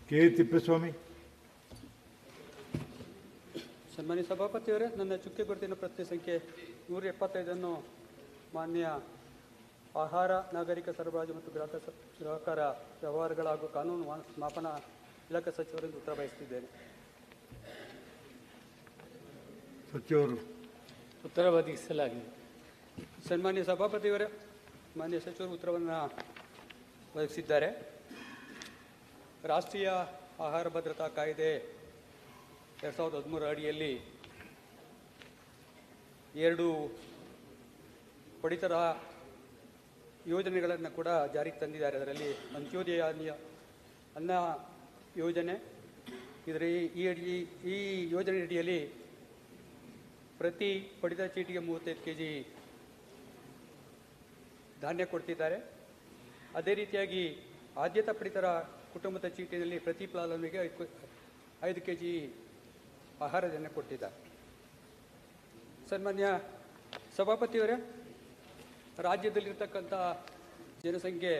K Thippeswamy. ಸನ್ಮಾನ್ಯ ಸಭಾಪತಿಯವರೇ, ನನ್ನ ಚುಕ್ಕೆ ಗುರುತಿನ ಪ್ರಶ್ನೆ ಸಂಖ್ಯೆ 175 ಮಾನ್ಯ ಆಹಾರ, ನಾಗರಿಕ ಸರಬರಾಜು ಮತ್ತು ಗ್ರಾಹಕರ ವ್ಯವಹಾರಗಳ ಹಾಗೂ ಕಾನೂನು ಮಾಪನ ಇಲಾಖೆ ಸಚಿವರಿಂದ ಉತ್ತರ ಬಯಸುತ್ತಿದ್ದೇನೆ. ಸಚಿವರು ಉತ್ತರ ಒದಗಿಸಲಾಗಿದೆ. ಸನ್ಮಾನ್ಯ ಸಭಾಪತಿಯವರೇ, ಮಾನ್ಯ ಸಚಿವರು ಉತ್ತರವನ್ನು ಒದಗಿಸಿದ್ದಾರೆ. ರಾಷ್ಟ್ರೀಯ ಆಹಾರ ಭದ್ರತಾ ಕಾಯ್ದೆ 2013 ಅಡಿಯಲ್ಲಿ 2 ಪಡಿತರ ಯೋಜನೆಗಳನ್ನು ಕೂಡ ಜಾರಿಗೆ ತಂದಿದ್ದಾರೆ. ಅದರಲ್ಲಿ ಅಂತ್ಯೋದಯ ಅನ್ನ ಯೋಜನೆ. ಇದರ ಈ ಯೋಜನೆ ಅಡಿಯಲ್ಲಿ ಪ್ರತಿ ಪಡಿತರ ಚೀಟಿಗೆ 35 kg ಧಾನ್ಯ ಕೊಡ್ತಿದ್ದಾರೆ. ಅದೇ ರೀತಿಯಾಗಿ ಆದ್ಯತಾ ಪಡಿತರ ಕುಟುಂಬದ ಚೀಟಿನಲ್ಲಿ ಪ್ರತಿ ಫಲಾನುಭವಿಗೆ 5 kg ಆಹಾರ ಧಾನ್ಯ ಕೊಟ್ಟಿದ್ದಾರೆ. ಸನ್ಮಾನ್ಯ ಸಭಾಪತಿಯವರೇ, ರಾಜ್ಯದಲ್ಲಿರ್ತಕ್ಕಂಥ ಜನಸಂಖ್ಯೆ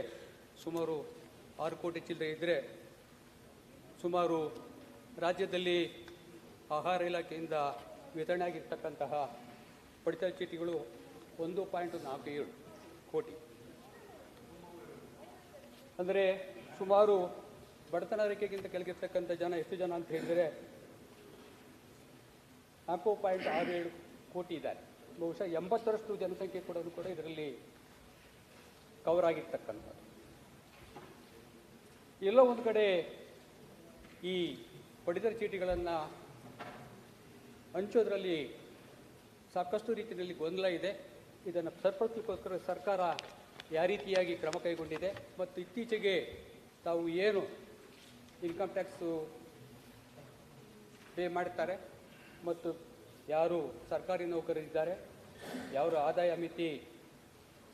ಸುಮಾರು 6 ಕೋಟಿ ಚಿಲ್ಲರೆ ಇದ್ದರೆ, ಸುಮಾರು ರಾಜ್ಯದಲ್ಲಿ ಆಹಾರ ಇಲಾಖೆಯಿಂದ ವಿತರಣೆ ಆಗಿರ್ತಕ್ಕಂತಹ ಪಡಿತರ ಚೀಟಿಗಳು 1.47 ಕೋಟಿ. ಅಂದರೆ ಸುಮಾರು ಬಡತನ ರೇಖೆಗಿಂತ ಕೆಳಗಿರ್ತಕ್ಕಂಥ ಜನ ಎಷ್ಟು ಜನ ಅಂತ ಹೇಳಿದರೆ 4.67 ಕೋಟಿ ಇದ್ದಾರೆ. ಬಹುಶಃ 80ರಷ್ಟು ಜನಸಂಖ್ಯೆ ಕೂಡ ಇದರಲ್ಲಿ ಕವರ್ ಆಗಿರ್ತಕ್ಕಂಥದ್ದು. ಎಲ್ಲೋ ಒಂದು ಕಡೆ ಈ ಪಡಿತರ ಚೀಟಿಗಳನ್ನು ಹಂಚೋದ್ರಲ್ಲಿ ಸಾಕಷ್ಟು ರೀತಿಯಲ್ಲಿ ಗೊಂದಲ ಇದೆ. ಇದನ್ನು ಸರಿಪಡಿಸಲಿಕ್ಕೋಸ್ಕರ ಸರ್ಕಾರ ಯಾವ ರೀತಿಯಾಗಿ ಕ್ರಮ ಕೈಗೊಂಡಿದೆ ಮತ್ತು ಇತ್ತೀಚೆಗೆ ತಾವು ಏನು ಇನ್ಕಮ್ ಟ್ಯಾಕ್ಸು ಪೇ ಮಾಡ್ತಾರೆ ಮತ್ತು ಯಾರು ಸರ್ಕಾರಿ ನೌಕರರಿದ್ದಾರೆ, ಯಾರ ಆದಾಯ ಮಿತಿ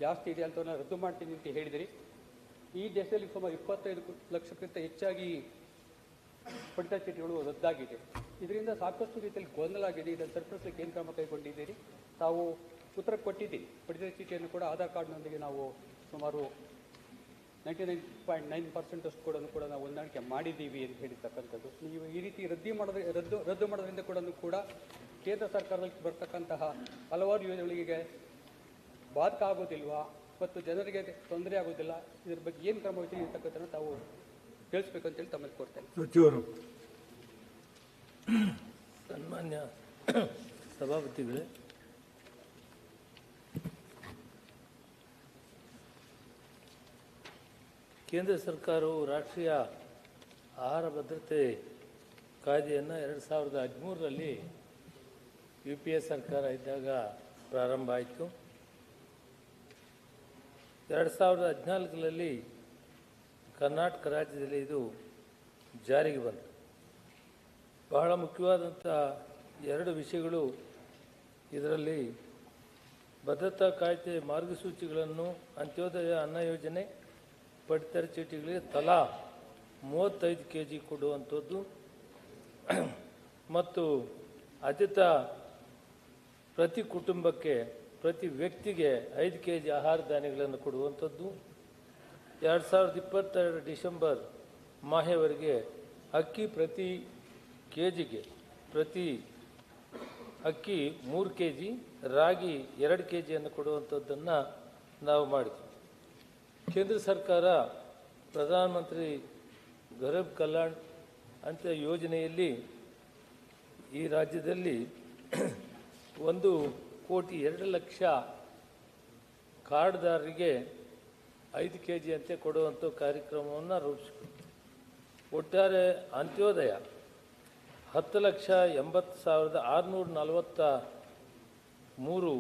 ಜಾಸ್ತಿ ಇದೆ ಅಂತ ರದ್ದು ಮಾಡ್ತೀನಿ ಅಂತ ಹೇಳಿದಿರಿ. ಈ ದೇಶದಲ್ಲಿ ಸುಮಾರು 25 ಲಕ್ಷಕ್ಕಿಂತ ಹೆಚ್ಚಾಗಿ ಪಡಿತರ ಚೀಟಿಗಳು ರದ್ದಾಗಿದೆ. ಇದರಿಂದ ಸಾಕಷ್ಟು ರೀತಿಯಲ್ಲಿ ಗೊಂದಲ ಆಗಿದೆ. ಇದನ್ನು ಸರಿಪಡಿಸಲಿಕ್ಕೆ ಏನು ಕ್ರಮ ಕೈಗೊಂಡಿದ್ದೀರಿ? ತಾವು ಉತ್ತರ ಕೊಟ್ಟಿದ್ದೀರಿ. ಪಡಿತರ ಚೀಟಿಯನ್ನು ಕೂಡ ಆಧಾರ್ ಕಾರ್ಡ್ನೊಂದಿಗೆ ನಾವು ಸುಮಾರು 99.9% ಅಷ್ಟು ಕೂಡ ನಾವು ಹೊಂದಾಣಿಕೆ ಮಾಡಿದ್ದೀವಿ ಅಂತ ಹೇಳಿರ್ತಕ್ಕಂಥದ್ದು. ನೀವು ಈ ರೀತಿ ರದ್ದು ಮಾಡೋದ್ರಿಂದ ಕೂಡ ಕೇಂದ್ರ ಸರ್ಕಾರದಲ್ಲಿ ಬರ್ತಕ್ಕಂತಹ ಹಲವಾರು ಯೋಜನೆಗಳಿಗೆ ಬಾಧಕ ಆಗೋದಿಲ್ವಾ ಮತ್ತು ಜನರಿಗೆ ತೊಂದರೆ ಆಗೋದಿಲ್ಲ? ಇದ್ರ ಬಗ್ಗೆ ಏನು ಕ್ರಮ ವಹಿಸಿ ಇರ್ತಕ್ಕಂಥ ತಾವು ತಿಳಿಸ್ಬೇಕಂತೇಳಿ ತಮ್ಮಲ್ಲಿ ಕೊಡ್ತೇನೆ. ಸಚಿವರು. ಸನ್ಮಾನ್ಯ ಸಭಾಪತಿಗಳೇ, ಕೇಂದ್ರ ಸರ್ಕಾರವು ರಾಷ್ಟ್ರೀಯ ಆಹಾರ ಭದ್ರತೆ ಕಾಯ್ದೆಯನ್ನು 2013ರಲ್ಲಿ UPA ಸರ್ಕಾರ ಇದ್ದಾಗ ಪ್ರಾರಂಭ ಆಯಿತು. 2014ರಲ್ಲಿ ಕರ್ನಾಟಕ ರಾಜ್ಯದಲ್ಲಿ ಇದು ಜಾರಿಗೆ ಬಂತು. ಬಹಳ ಮುಖ್ಯವಾದಂಥ 2 ವಿಷಯಗಳು ಇದರಲ್ಲಿ ಭದ್ರತಾ ಕಾಯ್ದೆ ಮಾರ್ಗಸೂಚಿಗಳನ್ನು ಅಂತ್ಯೋದಯ ಅನ್ನ ಯೋಜನೆ ಪಡಿತರ ಚೀಟಿಗಳಿಗೆ ತಲಾ 35 kg ಕೊಡುವಂಥದ್ದು ಮತ್ತು ಆದ್ಯತಾ ಪ್ರತಿ ಕುಟುಂಬಕ್ಕೆ ಪ್ರತಿ ವ್ಯಕ್ತಿಗೆ 5 kg ಆಹಾರ ಧಾನ್ಯಗಳನ್ನು ಕೊಡುವಂಥದ್ದು. 2022 ಡಿಸೆಂಬರ್ ಮಾಹೆವರೆಗೆ ಅಕ್ಕಿ ಪ್ರತಿ ಕೆಜಿಗೆ ಪ್ರತಿ ಅಕ್ಕಿ 3 kg, ರಾಗಿ 2 kgಯನ್ನು ಕೊಡುವಂಥದ್ದನ್ನು ನಾವು ಮಾಡಿದ್ವಿ. ಕೇಂದ್ರ ಸರ್ಕಾರ ಪ್ರಧಾನಮಂತ್ರಿ ಗರೀಬ್ ಕಲ್ಯಾಣ್ ಅಂತ ಯೋಜನೆಯಲ್ಲಿ ಈ ರಾಜ್ಯದಲ್ಲಿ 1,02,00,000 ಕಾರ್ಡ್ದಾರರಿಗೆ 5 kg ಅಂತೆ ಕೊಡುವಂಥ ಕಾರ್ಯಕ್ರಮವನ್ನು ರೂಪಿಸಿಕೊಂಡು ಒಟ್ಟಾರೆ ಅಂತ್ಯೋದಯ 10,80,643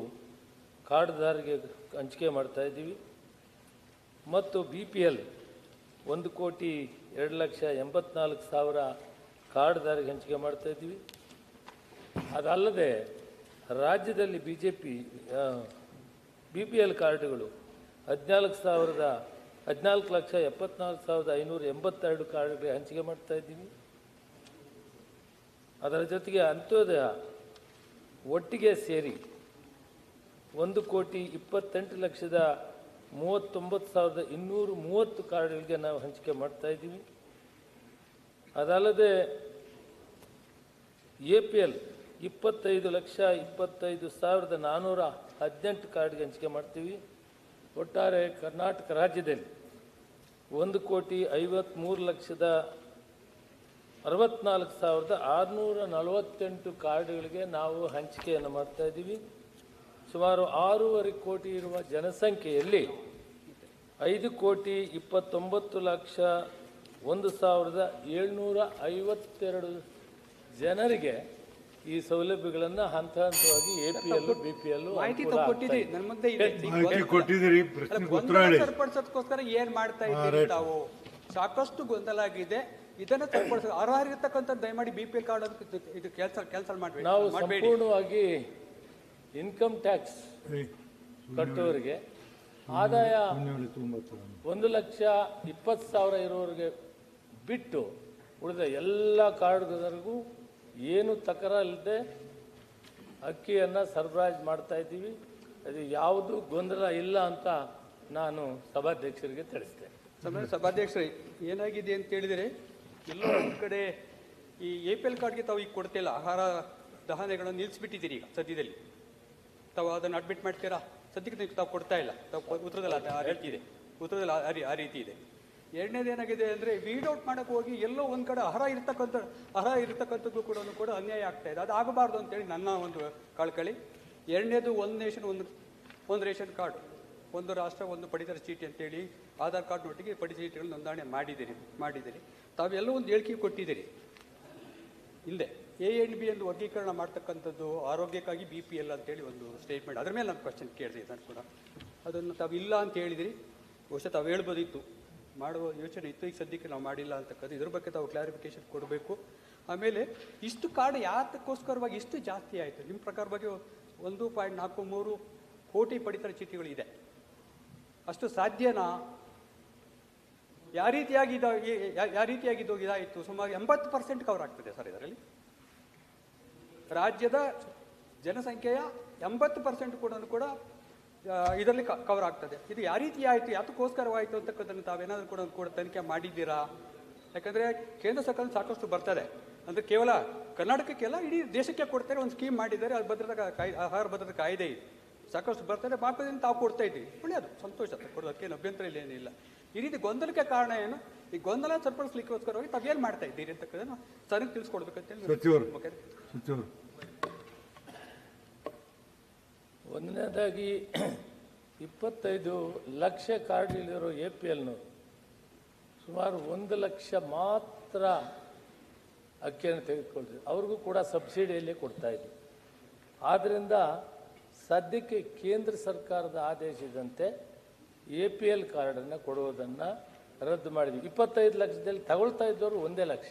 ಕಾರ್ಡ್ದಾರರಿಗೆ ಹಂಚಿಕೆ ಮಾಡ್ತಾಯಿದ್ದೀವಿ ಮತ್ತು BPL 1,02,84,000 ಕಾರ್ಡ್ದಾರಿಗೆ ಹಂಚಿಕೆ ಮಾಡ್ತಾಯಿದ್ದೀವಿ. ಅದಲ್ಲದೆ ರಾಜ್ಯದಲ್ಲಿ BPL ಕಾರ್ಡ್ಗಳು 14,74,582 ಕಾರ್ಡ್ಗಳಿಗೆ ಹಂಚಿಕೆ ಮಾಡ್ತಾಯಿದ್ದೀವಿ. ಅದರ ಜೊತೆಗೆ ಅಂತ್ಯೋದಯ ಒಟ್ಟಿಗೆ ಸೇರಿ 1,28,00,000 39,230 ಕಾರ್ಡ್ಗಳಿಗೆ ನಾವು ಹಂಚಿಕೆ ಮಾಡ್ತಾ ಇದ್ದೀವಿ. ಅದಲ್ಲದೆ APL 25,25,418 ಕಾರ್ಡ್ಗೆ ಹಂಚಿಕೆ ಮಾಡ್ತೀವಿ. ಒಟ್ಟಾರೆ ಕರ್ನಾಟಕ ರಾಜ್ಯದಲ್ಲಿ 1,53,64,648 ಕಾರ್ಡ್ಗಳಿಗೆ ನಾವು ಹಂಚಿಕೆಯನ್ನು ಮಾಡ್ತಾ ಇದ್ದೀವಿ. ಸುಮಾರು 6.5 ಕೋಟಿ ಇರುವ ಜನಸಂಖ್ಯೆಯಲ್ಲಿ 5,29,01,752 ಜನರಿಗೆ ಈ ಸೌಲಭ್ಯಗಳನ್ನು ಹಂತ ಹಂತವಾಗಿ APL BPL ಮಾಹಿತಿ ಕೊಟ್ಟಿದ್ದೀರಿ, ನನ್ನ ಮುಂದೆ ಇದೆ. ಮಾಹಿತಿ ಕೊಟ್ಟಿದ್ದೀರಿ, ಪ್ರಶ್ನೆಗೆ ಉತ್ತರ ಹೇಳಿ. ಸರಿಪಡಿಸೋದಕ್ಕೋಸ್ಕರ ಏನ್ ಮಾಡ್ತಾ ಇದ್ದೀರಿ ತಾವು? ಸಾಕಷ್ಟು ಗೊಂದಲ ಆಗಿದೆ. ಇದನ್ನ ಸರಿಪಡಿಸ ಅರ್ಹರಿರ್ತಕ್ಕಂಥ ದಯಮಾಡಿ BPL ಕಾರ್ಡ್ ಇದು ಕ್ಯಾನ್ಸಲ್ ಮಾಡಬೇಡಿ. ನಾವು ಸಂಪೂರ್ಣವಾಗಿ ಇನ್ಕಮ್ ಟ್ಯಾಕ್ಸ್ ಕಟ್ಟೋರಿಗೆ ಆದಾಯ 1,20,000 ಇರೋರಿಗೆ ಬಿಟ್ಟು ಉಳಿದ ಎಲ್ಲ ಕಾರ್ಡ್ಗಳಿಗೂ ಏನು ತಕರಾರಿಲ್ಲದೆ ಅಕ್ಕಿಯನ್ನು ಸರಬರಾಜು ಮಾಡ್ತಾ ಇದ್ದೀವಿ. ಅದು ಯಾವುದು ಗೊಂದಲ ಇಲ್ಲ ಅಂತ ನಾನು ಸಭಾಧ್ಯಕ್ಷರಿಗೆ ತಿಳಿಸ್ತೇನೆ. ಸಭಾಧ್ಯಕ್ಷರೇ, ಏನಾಗಿದೆ ಅಂತ ಹೇಳಿದರೆ, ಎಲ್ಲೋ ಒಂದು ಕಡೆ ಈ APL ಕಾರ್ಡ್ಗೆ ತಾವು ಈಗ ಕೊಡ್ತಿಲ್ಲ, ಆಹಾರ ದಹನೆಗಳನ್ನು ನಿಲ್ಲಿಸ್ಬಿಟ್ಟಿದ್ದೀರಿ. ಈಗ ಸದ್ಯದಲ್ಲಿ ತಾವು ಅದನ್ನು ಅಡ್ಮಿಟ್ ಮಾಡ್ತೀರಾ? ಸದ್ಯಕ್ಕೆ ತಾವು ಕೊಡ್ತಾ ಇಲ್ಲ. ತಾವು ಉತ್ತರದಲ್ಲಿ ಆ ರೀತಿ ಇದೆ, ಉತ್ತರದಲ್ಲಿ ಆ ರೀತಿ ಇದೆ. ಎರಡನೇದು ಏನಾಗಿದೆ ಅಂದರೆ, ವೀಡ್ ಔಟ್ ಮಾಡೋಕ್ಕೆ ಹೋಗಿ ಎಲ್ಲೋ ಒಂದು ಕಡೆ ಅರ್ಹ ಇರತಕ್ಕಂಥದ್ದು ಕೂಡ ಅನ್ಯಾಯ ಆಗ್ತಾ ಇದೆ. ಅದು ಆಗಬಾರ್ದು ಅಂತೇಳಿ ನನ್ನ ಒಂದು ಕಳಕಳಿ. ಎರಡನೇದು ಒಂದು ನೇಷನ್ ಒಂದು ರೇಷನ್ ಕಾರ್ಡ್, ಒಂದು ರಾಷ್ಟ್ರ ಒಂದು ಪಡಿತರ ಚೀಟಿ ಅಂತೇಳಿ ಆಧಾರ್ ಕಾರ್ಡ್ನೊಟ್ಟಿಗೆ ಪಡಿತರ ಚೀಟಿಗಳನ್ನು ನೋಂದಣಿ ಮಾಡಿದ್ದೀರಿ. ತಾವೆಲ್ಲೋ ಒಂದು ಹೇಳಿಕೆ ಕೊಟ್ಟಿದ್ದೀರಿ ಹಿಂದೆ. A&B ಎಂದು ವರ್ಗೀಕರಣ ಮಾಡ್ತಕ್ಕಂಥದ್ದು ಆರೋಗ್ಯಕ್ಕಾಗಿ BPL ಅಂತೇಳಿ ಒಂದು ಸ್ಟೇಟ್ಮೆಂಟ್, ಅದ್ರ ಮೇಲೆ ನಾನು ಕ್ವಶನ್ ಕೇಳಿದೆ. ನಾನು ಕೂಡ ಅದನ್ನು ತಾವು ಇಲ್ಲ ಅಂತ ಹೇಳಿದಿರಿ. ಬಹುಶಃ ತಾವು ಹೇಳ್ಬೋದಿತ್ತು, ಮಾಡುವ ಯೋಚನೆ ಇತ್ತು. ಈಗ ಸದ್ಯಕ್ಕೆ ನಾವು ಮಾಡಿಲ್ಲ ಅಂತಕ್ಕಂಥ ಇದ್ರ ಬಗ್ಗೆ ತಾವು ಕ್ಲಾರಿಫಿಕೇಶನ್ ಕೊಡಬೇಕು. ಆಮೇಲೆ ಇಷ್ಟು ಕಾರ್ಡ್ ಯಾತಕ್ಕೋಸ್ಕರವಾಗಿ ಇಷ್ಟು ಜಾಸ್ತಿ ಆಯಿತು? ನಿಮ್ಮ ಪ್ರಕಾರವಾಗಿ 1.43 ಕೋಟಿ ಪಡಿತರ ಚೀಟಿಗಳಿದೆ. ಅಷ್ಟು ಸಾಧ್ಯನಾ? ಯಾವ ರೀತಿಯಾಗಿ ಇದಾಯಿತು? ಸುಮಾರು 80% ಕವರ್ ಆಗ್ತದೆ ಸರ್ ಇದರಲ್ಲಿ. ರಾಜ್ಯದ ಜನಸಂಖ್ಯೆಯ 80% ಕೂಡ ಇದರಲ್ಲಿ ಕವರ್ ಆಗ್ತದೆ. ಇದು ಯಾವ ರೀತಿ ಆಯಿತು, ಯಾತಕ್ಕೋಸ್ಕರವಾಯಿತು ಅಂತಕ್ಕಂಥದ್ದು ತಾವೇನಾದರೂ ಕೂಡ ತನಿಖೆ ಮಾಡಿದ್ದೀರಾ? ಯಾಕಂದರೆ ಕೇಂದ್ರ ಸರ್ಕಾರ ಸಾಕಷ್ಟು ಬರ್ತದೆ, ಅಂದರೆ ಕೇವಲ ಕರ್ನಾಟಕಕ್ಕೆಲ್ಲ ಇಡೀ ದೇಶಕ್ಕೆ ಕೊಡ್ತಾರೆ. ಒಂದು ಸ್ಕೀಮ್ ಮಾಡಿದ್ದಾರೆ, ಅದು ಆಹಾರ ಭದ್ರತಾ ಕಾಯ್ದೆ ಇದೆ, ಸಾಕಷ್ಟು ಬರ್ತಾರೆ. ಬಾಕದಿಂದ ತಾವು ಕೊಡ್ತಾ ಇದ್ದೀವಿ, ಒಳ್ಳೆಯದು, ಸಂತೋಷ ಕೊಡೋದು, ಅದಕ್ಕೇನು ಅಭ್ಯಂತರ ಇಲ್ಲ, ಏನಿಲ್ಲ. ಈ ರೀತಿ ಗೊಂದಲಕ್ಕೆ ಕಾರಣ ಏನು? ಈ ಗೊಂದಲ ಸರಿಪಡಿಸ್ಲಿಕ್ಕೋಸ್ಕರವಾಗಿ ತಾವೇನು ಮಾಡ್ತಾ ಇದ್ದೀರಿ ಅಂತಕ್ಕಂಥದ್ದು ಸರಿಗೆ ತಿಳಿಸ್ಕೊಡ್ಬೇಕಂತೇಳಿ. ಒಂದನೇದಾಗಿ 25 ಲಕ್ಷ ಕಾರ್ಡ್ಗಳಿರೋ APLನವರು ಸುಮಾರು 1 ಲಕ್ಷ ಮಾತ್ರ ಅಕ್ಕಿಯನ್ನು ತೆಗೆದುಕೊಳ್ತೀವಿ. ಅವ್ರಿಗೂ ಕೂಡ ಸಬ್ಸಿಡಿಯಲ್ಲೇ ಕೊಡ್ತಾ ಇದ್ವಿ. ಆದ್ದರಿಂದ ಸದ್ಯಕ್ಕೆ ಕೇಂದ್ರ ಸರ್ಕಾರದ ಆದೇಶದಂತೆ APL ಕಾರ್ಡನ್ನು ಕೊಡುವುದನ್ನು ರದ್ದು ಮಾಡಿದ್ವಿ. 25 ಲಕ್ಷದಲ್ಲಿ ತಗೊಳ್ತಾ ಇದ್ದವರು 1 ಲಕ್ಷ.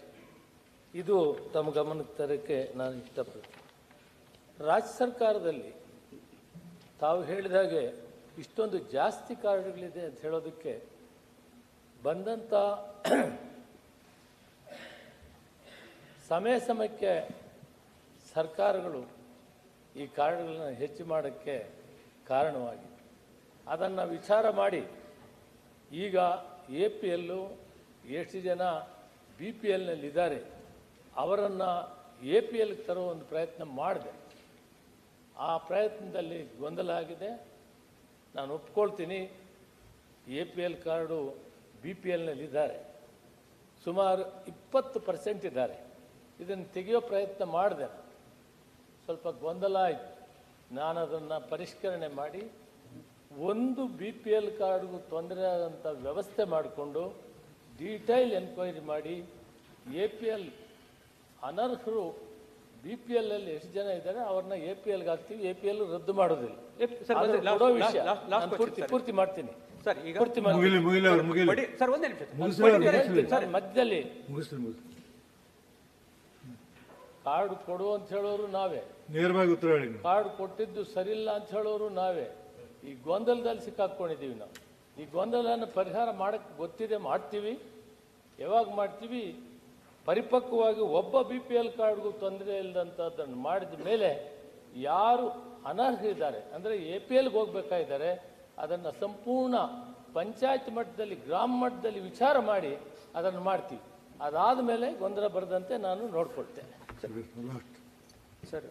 ಇದು ತಮ್ಮ ಗಮನಕ್ಕೆ ತರಕ್ಕೆ ನಾನು ಇಷ್ಟಪಡ್ತೀನಿ. ರಾಜ್ಯ ಸರ್ಕಾರದಲ್ಲಿ ತಾವು ಹೇಳಿದಾಗೆ ಇಷ್ಟೊಂದು ಜಾಸ್ತಿ ಕಾರ್ಡ್ಗಳಿದೆ ಅಂತ ಹೇಳೋದಕ್ಕೆ ಬಂದಂಥ ಸಮಯಕ್ಕೆ ಸರ್ಕಾರಗಳು ಈ ಕಾರ್ಡ್ಗಳನ್ನು ಹೆಚ್ಚು ಮಾಡೋಕ್ಕೆ ಕಾರಣವಾಗಿದೆ. ಅದನ್ನು ವಿಚಾರ ಮಾಡಿ ಈಗ APL ಎಷ್ಟು ಜನ BPLನಲ್ಲಿದ್ದಾರೆ ಅವರನ್ನು APLಗೆ ತರೋ ಒಂದು ಪ್ರಯತ್ನ ಮಾಡಿದೆ. ಆ ಪ್ರಯತ್ನದಲ್ಲಿ ಗೊಂದಲ ಆಗಿದೆ. ನಾನು ಒಪ್ಕೊಳ್ತೀನಿ, APL ಕಾರ್ಡು BPLನಲ್ಲಿದ್ದಾರೆ, ಸುಮಾರು 20% ಇದ್ದಾರೆ. ಇದನ್ನು ತೆಗೆಯೋ ಪ್ರಯತ್ನ ಮಾಡಿದೆ. ಸ್ವಲ್ಪ ಗೊಂದಲ ಆಯಿತು. ನಾನು ಅದನ್ನು ಪರಿಷ್ಕರಣೆ ಮಾಡಿ ಒಂದು BPL ಕಾರ್ಡ್ಗೂ ತೊಂದರೆ ಆಗೋಂಥ ವ್ಯವಸ್ಥೆ ಮಾಡಿಕೊಂಡು ಡೀಟೈಲ್ ಎನ್ಕ್ವೈರಿ ಮಾಡಿ APL ಅನರ್ಹರು BPLನಲ್ಲಿ ಎಷ್ಟು ಜನ ಇದ್ದಾರೆ ಅವ್ರನ್ನ APLಗೆ ಹಾಕ್ತೀವಿ. APL ರದ್ದು ಮಾಡೋದಿಲ್ಲ. ಪೂರ್ತಿ ಮಾಡ್ತೀನಿ ಸರ್. ಈಗ ಮಧ್ಯದಲ್ಲಿ ಕಾರ್ಡ್ ಕೊಡು ಅಂತ ಹೇಳೋರು ನಾವೇ, ನೇರವಾಗಿ ಉತ್ತರ ಹೇಳಿ. ಕಾರ್ಡ್ ಕೊಟ್ಟಿದ್ದು ಸರಿಯಿಲ್ಲ ಅಂತ ಹೇಳೋರು ನಾವೇ. ಈ ಗೊಂದಲದಲ್ಲಿ ಸಿಕ್ಕಾಕೊಂಡಿದ್ದೀವಿ ನಾವು. ಈ ಗೊಂದಲನ ಪರಿಹಾರ ಮಾಡಕ್ಕೆ ಗೊತ್ತಿದೆ, ಮಾಡ್ತೀವಿ. ಯಾವಾಗ ಮಾಡ್ತೀವಿ? ಪರಿಪಕ್ವವಾಗಿ ಒಬ್ಬ BPL ಕಾರ್ಡ್ಗೂ ತೊಂದರೆ ಇಲ್ಲದಂಥದ್ದನ್ನು ಮಾಡಿದ ಮೇಲೆ ಯಾರು ಅನರ್ಹರಿದ್ದಾರೆ, ಅಂದರೆ APLಗೆ ಹೋಗ್ಬೇಕಾಗಿದ್ದಾರೆ, ಅದನ್ನು ಸಂಪೂರ್ಣ ಪಂಚಾಯತ್ ಮಟ್ಟದಲ್ಲಿ ಗ್ರಾಮ ಮಟ್ಟದಲ್ಲಿ ವಿಚಾರ ಮಾಡಿ ಅದನ್ನು ಮಾಡ್ತೀವಿ. ಅದಾದ ಮೇಲೆ ಗೊಂದಲ ಬರದಂತೆ ನಾನು ನೋಡ್ಕೊಳ್ತೇನೆ. ಸರ್,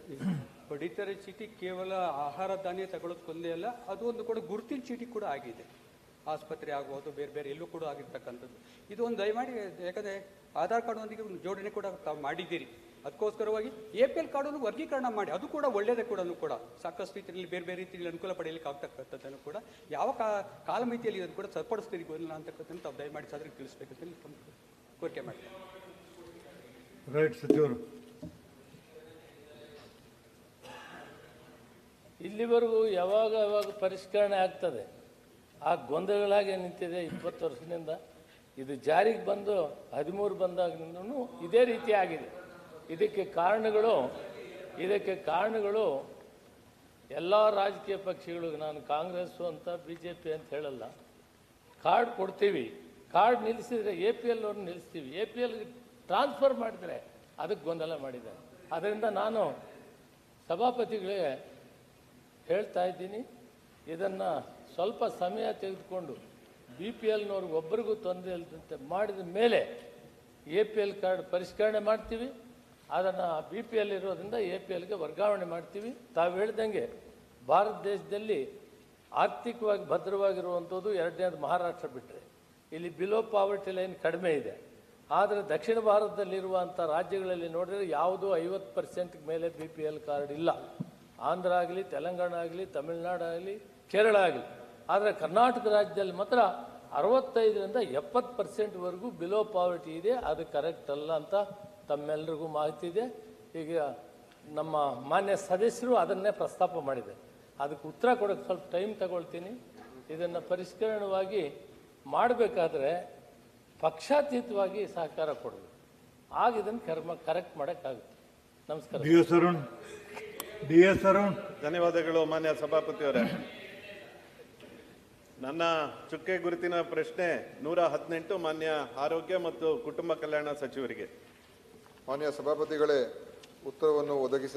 ಪಡಿತರ ಚೀಟಿ ಕೇವಲ ಆಹಾರ ಧಾನ್ಯ ತಗೊಳ್ಳೋದಕ್ಕೊಂದೇ ಅಲ್ಲ, ಅದು ಒಂದು ಕೂಡ ಗುರುತಿನ ಚೀಟಿ ಕೂಡ ಆಗಿದೆ. ಆಸ್ಪತ್ರೆ ಆಗ್ಬೋದು, ಬೇರೆ ಬೇರೆ ಎಲ್ಲೂ ಕೂಡ ಆಗಿರ್ತಕ್ಕಂಥದ್ದು. ಇದು ಒಂದು ದಯಮಾಡಿ, ಯಾಕಂದರೆ ಆಧಾರ್ ಕಾರ್ಡ್ನೊಂದಿಗೆ ಒಂದು ಜೋಡಣೆ ಕೂಡ ತಾವು ಮಾಡಿದ್ದೀರಿ. ಅದಕ್ಕೋಸ್ಕರವಾಗಿ APL ಕಾರ್ಡನ್ನು ವರ್ಗೀಕರಣ ಮಾಡಿ, ಅದು ಕೂಡ ಒಳ್ಳೆಯದೇ ಕೂಡ ಸಾಕಷ್ಟು ರೀತಿಯಲ್ಲಿ ಬೇರೆ ಬೇರೆ ರೀತಿಯಲ್ಲಿ ಅನುಕೂಲ ಪಡೆಯಲಿಕ್ಕೆ ಆಗ್ತಕ್ಕಂಥದ್ದನ್ನು ಕೂಡ ಯಾವ ಕಾಲಮಿತಿಯಲ್ಲಿ ಇದನ್ನು ಕೂಡ ಸರಿಪಡಿಸ್ತೀರಿ ಗೊಂದಲ ಅಂತಕ್ಕಂಥ ತಾವು ದಯಮಾಡಿ ಸಾಧನೆ ತಿಳಿಸ್ಬೇಕಂತ ಕೋರಿಕೆ ಮಾಡಿ. ರೈಟ್ ಸಚಿವರು. ಇಲ್ಲಿವರೆಗೂ ಯಾವಾಗ ಪರಿಷ್ಕರಣೆ ಆಗ್ತದೆ, ಆ ಗೊಂದಲಗಳಾಗೆ ನಿಂತಿದೆ 20 ವರ್ಷದಿಂದ. ಇದು ಜಾರಿಗೆ ಬಂದು 13 ಬಂದಾಗಿಂದೂ ಇದೇ ರೀತಿ ಆಗಿದೆ. ಇದಕ್ಕೆ ಕಾರಣಗಳು ಎಲ್ಲ ರಾಜಕೀಯ ಪಕ್ಷಗಳು, ನಾನು ಕಾಂಗ್ರೆಸ್ಸು ಅಂತ BJP ಅಂತ ಹೇಳಲ್ಲ. ಕಾರ್ಡ್ ಕೊಡ್ತೀವಿ, ಕಾರ್ಡ್ ನಿಲ್ಲಿಸಿದ್ರೆ APL ಅವ್ರನ್ನ ನಿಲ್ಲಿಸ್ತೀವಿ, APL ಟ್ರಾನ್ಸ್ಫರ್ ಮಾಡಿದರೆ ಅದಕ್ಕೆ ಗೊಂದಲ ಮಾಡಿದ್ದಾರೆ. ಅದರಿಂದ ನಾನು ಸಭಾಪತಿಗಳಿಗೆ ಹೇಳ್ತಾ ಇದ್ದೀನಿ, ಇದನ್ನು ಸ್ವಲ್ಪ ಸಮಯ ತೆಗೆದುಕೊಂಡು BPLನವ್ರಿಗೆ ಒಬ್ಬರಿಗೂ ತೊಂದರೆ ಇಲ್ಲದಂತೆ ಮಾಡಿದ ಮೇಲೆ APL ಕಾರ್ಡ್ ಪರಿಷ್ಕರಣೆ ಮಾಡ್ತೀವಿ. ಅದನ್ನು BPL ಇರೋದ್ರಿಂದ APLಗೆ ವರ್ಗಾವಣೆ ಮಾಡ್ತೀವಿ. ತಾವು ಹೇಳ್ದಂಗೆ ಭಾರತ ದೇಶದಲ್ಲಿ ಆರ್ಥಿಕವಾಗಿ ಭದ್ರವಾಗಿರುವಂಥದ್ದು ಎರಡನೇದು ಮಹಾರಾಷ್ಟ್ರ ಬಿಟ್ಟರೆ. ಇಲ್ಲಿ ಬಿಲೋ ಪಾವರ್ಟಿ ಲೈನ್ ಕಡಿಮೆ ಇದೆ. ಆದರೆ ದಕ್ಷಿಣ ಭಾರತದಲ್ಲಿರುವಂಥ ರಾಜ್ಯಗಳಲ್ಲಿ ನೋಡಿದರೆ ಯಾವುದೂ 50% ಮೇಲೆ BPL ಕಾರ್ಡ್ ಇಲ್ಲ. ಆಂಧ್ರ ಆಗಲಿ, ತೆಲಂಗಾಣ ಆಗಲಿ, ತಮಿಳುನಾಡು ಆಗಲಿ, ಕೇರಳ ಆಗಲಿ. ಆದರೆ ಕರ್ನಾಟಕ ರಾಜ್ಯದಲ್ಲಿ ಮಾತ್ರ 65ರಿಂದ 70%ವರೆಗೂ ಬಿಲೋ ಪಾವರ್ಟಿ ಇದೆ. ಅದು ಕರೆಕ್ಟ್ ಅಲ್ಲ ಅಂತ ತಮ್ಮೆಲ್ಲರಿಗೂ ಮಾಹಿತಿ ಇದೆ. ಈಗ ನಮ್ಮ ಮಾನ್ಯ ಸದಸ್ಯರು ಅದನ್ನೇ ಪ್ರಸ್ತಾಪ ಮಾಡಿದೆ. ಅದಕ್ಕೆ ಉತ್ತರ ಕೊಡೋಕ್ಕೆ ಸ್ವಲ್ಪ ಟೈಮ್ ತಗೊಳ್ತೀನಿ. ಇದನ್ನು ಪರಿಷ್ಕರಣವಾಗಿ ಮಾಡಬೇಕಾದ್ರೆ ಪಕ್ಷಾತೀತವಾಗಿ ಸಹಕಾರ ಕೊಡಬೇಕು. ಆಗ ಇದನ್ನು ಕರೆಕ್ಟ್ ಮಾಡೋಕ್ಕಾಗುತ್ತೆ. ನಮಸ್ಕಾರ. DS ಅರುಣ್. ಧನ್ಯವಾದಗಳು ಮಾನ್ಯ ಸಭಾಪತಿಯವರೇ. ನನ್ನ ಚುಕ್ಕೆ ಗುರುತಿನ ಪ್ರಶ್ನೆ 118 ಮಾನ್ಯ ಆರೋಗ್ಯ ಮತ್ತು ಕುಟುಂಬ ಕಲ್ಯಾಣ ಸಚಿವರಿಗೆ. ಮಾನ್ಯ ಸಭಾಪತಿಗಳೇ, ಉತ್ತರವನ್ನು ಒದಗಿಸಲಾಗಿದೆ.